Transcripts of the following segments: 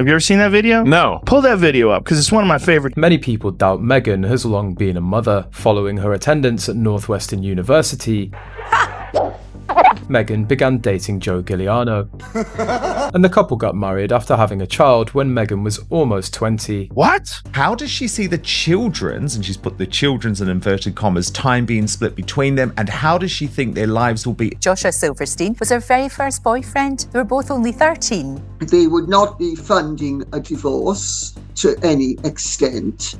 Have you ever seen that video? No. Pull that video up, because it's one of my favorite. Many people doubt Meghan has long been a mother. Following her attendance at Northwestern University, Meghan began dating Joe Giuliano. And the couple got married after having a child when Meghan was almost 20. What? How does she see the children's, and she's put the children's in inverted commas, time being split between them, and how does she think their lives will be? Joshua Silverstein was her very first boyfriend. They were both only 13. They would not be funding a divorce to any extent.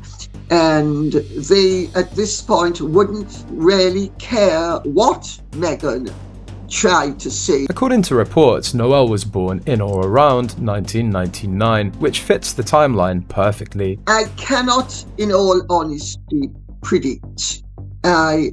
And they, at this point, wouldn't really care what Meghan tried to say. According to reports, Noel was born in or around 1999, which fits the timeline perfectly. I cannot, in all honesty, predict. I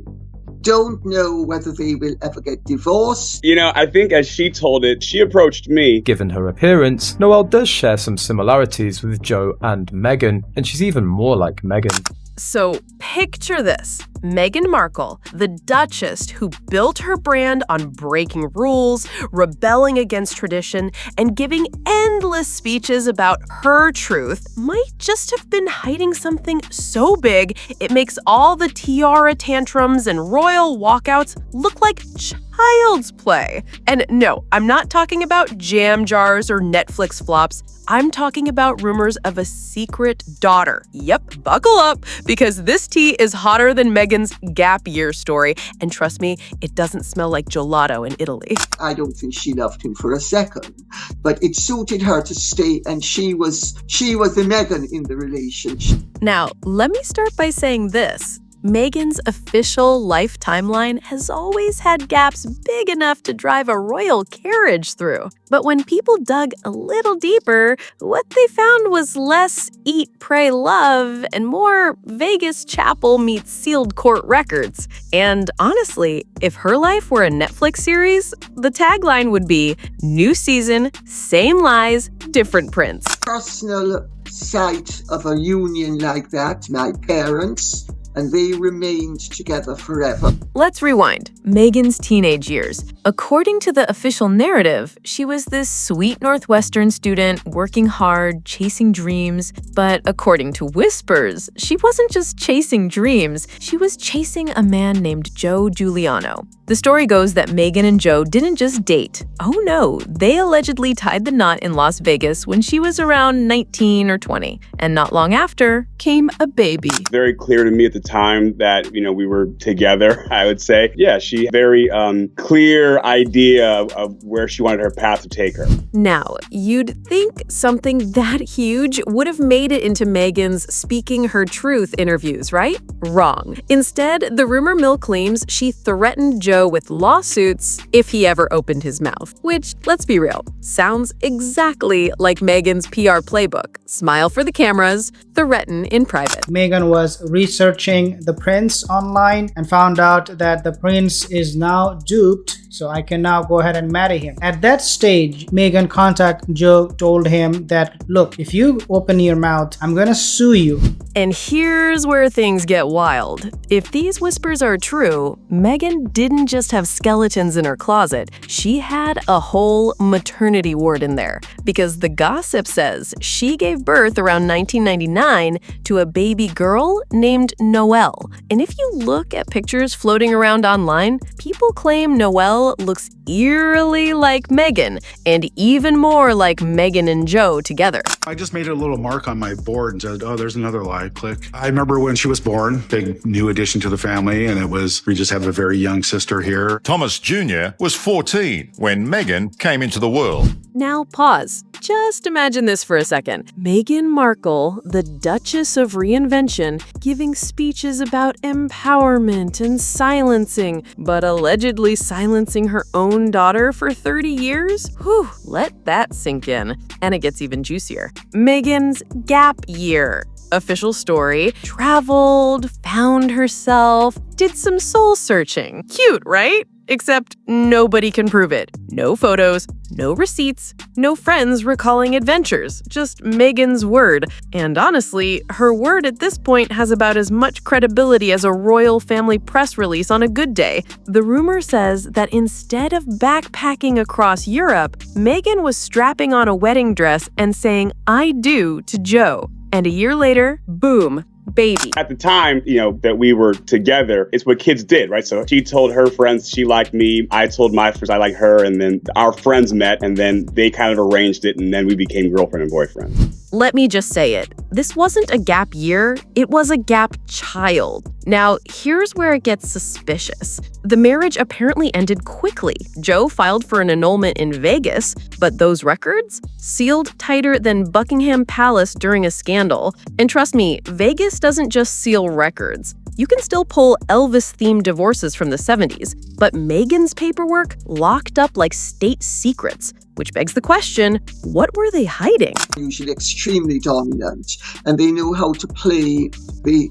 don't know whether they will ever get divorced. You know, I think as she told it, she approached me. Given her appearance, Noel does share some similarities with Joe and Meghan, and she's even more like Meghan. So picture this. Meghan Markle, the duchess who built her brand on breaking rules, rebelling against tradition, and giving endless speeches about her truth, might just have been hiding something so big it makes all the tiara tantrums and royal walkouts look like child's play. And no, I'm not talking about jam jars or Netflix flops. I'm talking about rumors of a secret daughter. Yep, buckle up, because this tea is hotter than Meghan's gap year story. And trust me, it doesn't smell like gelato in Italy. I don't think she loved him for a second, but it suited her to stay, and she was the Meghan in the relationship. Now, let me start by saying this. Meghan's official life timeline has always had gaps big enough to drive a royal carriage through. But when people dug a little deeper, what they found was less eat, pray, love, and more Vegas chapel meets sealed court records. And honestly, if her life were a Netflix series, the tagline would be, new season, same lies, different prince. Personal sight of a union like that, my parents, and they remained together forever. Let's rewind. Meghan's teenage years. According to the official narrative, she was this sweet Northwestern student working hard, chasing dreams. But according to whispers, she wasn't just chasing dreams, she was chasing a man named Joe Giuliano. The story goes that Meghan and Joe didn't just date. Oh no, they allegedly tied the knot in Las Vegas when she was around 19 or 20. And not long after, came a baby. Very clear to me at the time that, we were together, I would say. Yeah, she had a very clear idea of where she wanted her path to take her. Now, you'd think something that huge would have made it into Meghan's Speaking Her Truth interviews, right? Wrong. Instead, the rumor mill claims she threatened Joe with lawsuits if he ever opened his mouth. Which, let's be real, sounds exactly like Meghan's PR playbook. Smile for the cameras, threaten in private. Meghan was researching the prince online and found out that the prince is now duped, so I can now go ahead and marry him. At that stage, Meghan contacted Joe, told him that, look, if you open your mouth, I'm gonna sue you. And here's where things get wild. If these whispers are true, Meghan didn't just have skeletons in her closet, she had a whole maternity ward in there. Because the gossip says she gave birth around 1999 to a baby girl named Noel. And if you look at pictures floating around online, people claim Noel looks eerily like Meghan, and even more like Meghan and Joe together. I just made a little mark on my board and said, oh, there's another lie, click. I remember when she was born, big new addition to the family, and we just have a very young sister here. Thomas Jr. was 14 when Meghan came into the world. Now pause. Just imagine this for a second. Meghan Markle, the Duchess of Reinvention, giving speeches about empowerment and silencing, but allegedly silencing her own daughter for 30 years? Whew, let that sink in. And it gets even juicier. Meghan's gap year. Official story, traveled, found herself, did some soul searching. Cute, right? Except nobody can prove it. No photos, no receipts, no friends recalling adventures, just Meghan's word. And honestly, her word at this point has about as much credibility as a royal family press release on a good day. The rumor says that instead of backpacking across Europe, Meghan was strapping on a wedding dress and saying, "I do" to Joe. And a year later, boom, baby. At the time, that we were together, it's what kids did, right? So she told her friends she liked me. I told my friends I liked her. And then our friends met and then they kind of arranged it. And then we became girlfriend and boyfriend. Let me just say it. This wasn't a gap year, it was a gap child. Now, here's where it gets suspicious. The marriage apparently ended quickly. Joe filed for an annulment in Vegas, but those records? Sealed tighter than Buckingham Palace during a scandal. And trust me, Vegas doesn't just seal records. You can still pull Elvis-themed divorces from the 70s, but Meghan's paperwork locked up like state secrets. Which begs the question, what were they hiding? Usually extremely dominant, and they know how to play the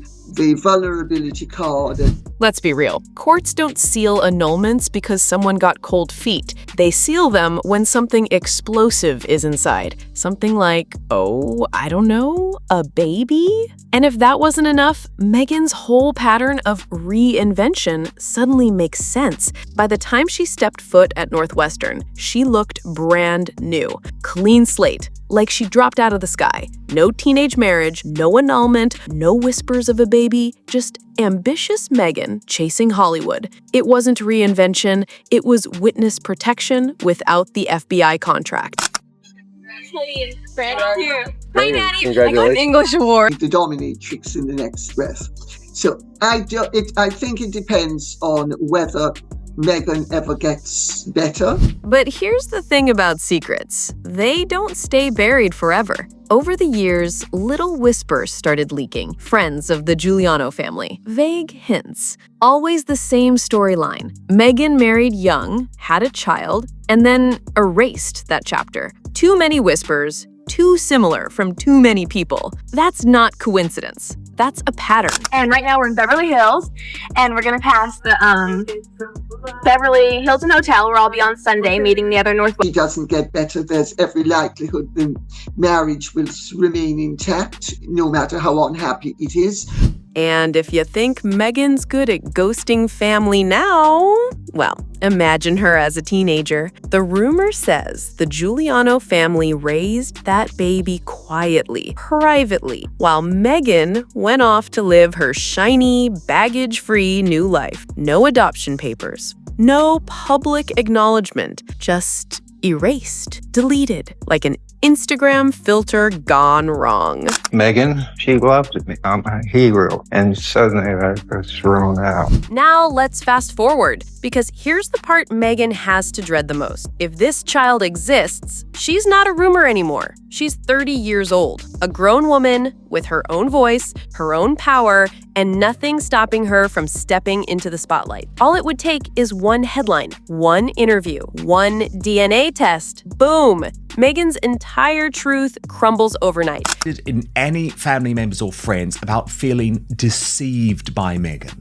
vulnerability card. Let's be real. Courts don't seal annulments because someone got cold feet. They seal them when something explosive is inside. Something like, I don't know, a baby? And if that wasn't enough, Meghan's whole pattern of reinvention suddenly makes sense. By the time she stepped foot at Northwestern, she looked brand new. Clean slate. Like she dropped out of the sky. No teenage marriage, no annulment, no whispers of a baby, just ambitious Meghan chasing Hollywood. It wasn't reinvention, it was witness protection without the FBI contract. Hi, Nanny. I got an English award. The dominatrix in the next breath. So I think it depends on whether Meghan ever gets better. But here's the thing about secrets. They don't stay buried forever. Over the years, little whispers started leaking. Friends of the Giuliano family. Vague hints. Always the same storyline. Meghan married young, had a child, and then erased that chapter. Too many whispers, too similar from too many people. That's not coincidence. That's a pattern. And right now we're in Beverly Hills, and we're gonna pass the Beverly Hilton Hotel, where I'll be on Sunday meeting the other Northwest. He doesn't get better, there's every likelihood the marriage will remain intact, no matter how unhappy it is. And if you think Meghan's good at ghosting family now, well, imagine her as a teenager. The rumor says the Giuliano family raised that baby quietly, privately, while Meghan went off to live her shiny, baggage-free new life. No adoption papers, no public acknowledgement, just erased, deleted, like an Instagram filter gone wrong. Meghan, she loved me. I'm a hero. And suddenly I was thrown out. Now let's fast forward, because here's the part Meghan has to dread the most. If this child exists, she's not a rumor anymore. She's 30 years old, a grown woman with her own voice, her own power, and nothing stopping her from stepping into the spotlight. All it would take is one headline, one interview, one DNA test. Boom! Meghan's entire truth crumbles overnight. In any family members or friends about feeling deceived by Meghan?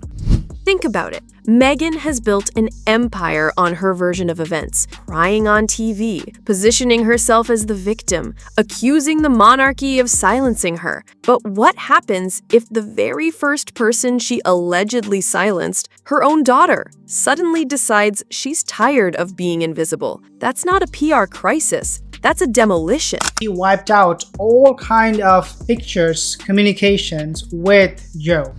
Think about it. Meghan has built an empire on her version of events, crying on TV, positioning herself as the victim, accusing the monarchy of silencing her. But what happens if the very first person she allegedly silenced, her own daughter, suddenly decides she's tired of being invisible? That's not a PR crisis. That's a demolition. He wiped out all kind of pictures, communications with Joe.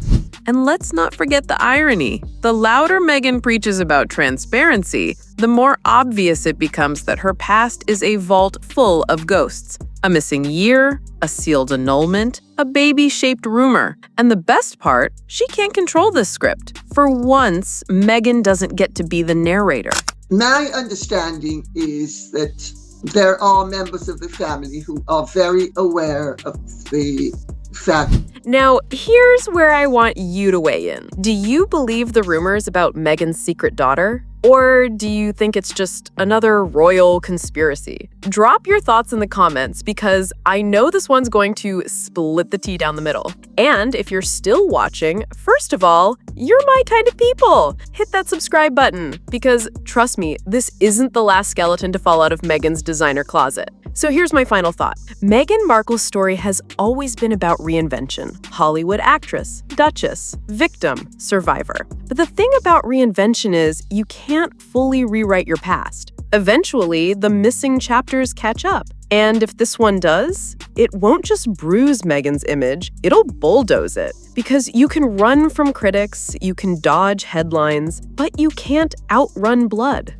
And let's not forget the irony. The louder Meghan preaches about transparency, the more obvious it becomes that her past is a vault full of ghosts. A missing year, a sealed annulment, a baby-shaped rumor. And the best part, she can't control this script. For once, Meghan doesn't get to be the narrator. My understanding is that there are members of the family who are very aware of the fact. Now, here's where I want you to weigh in. Do you believe the rumors about Meghan's secret daughter? Or do you think it's just another royal conspiracy? Drop your thoughts in the comments, because I know this one's going to split the tea down the middle. And if you're still watching, first of all, you're my kind of people. Hit that subscribe button because, trust me, this isn't the last skeleton to fall out of Meghan's designer closet. So here's my final thought. Meghan Markle's story has always been about reinvention. Hollywood actress, duchess, victim, survivor. But the thing about reinvention is you can't fully rewrite your past. Eventually, the missing chapters catch up. And if this one does, it won't just bruise Meghan's image, it'll bulldoze it. Because you can run from critics, you can dodge headlines, but you can't outrun blood.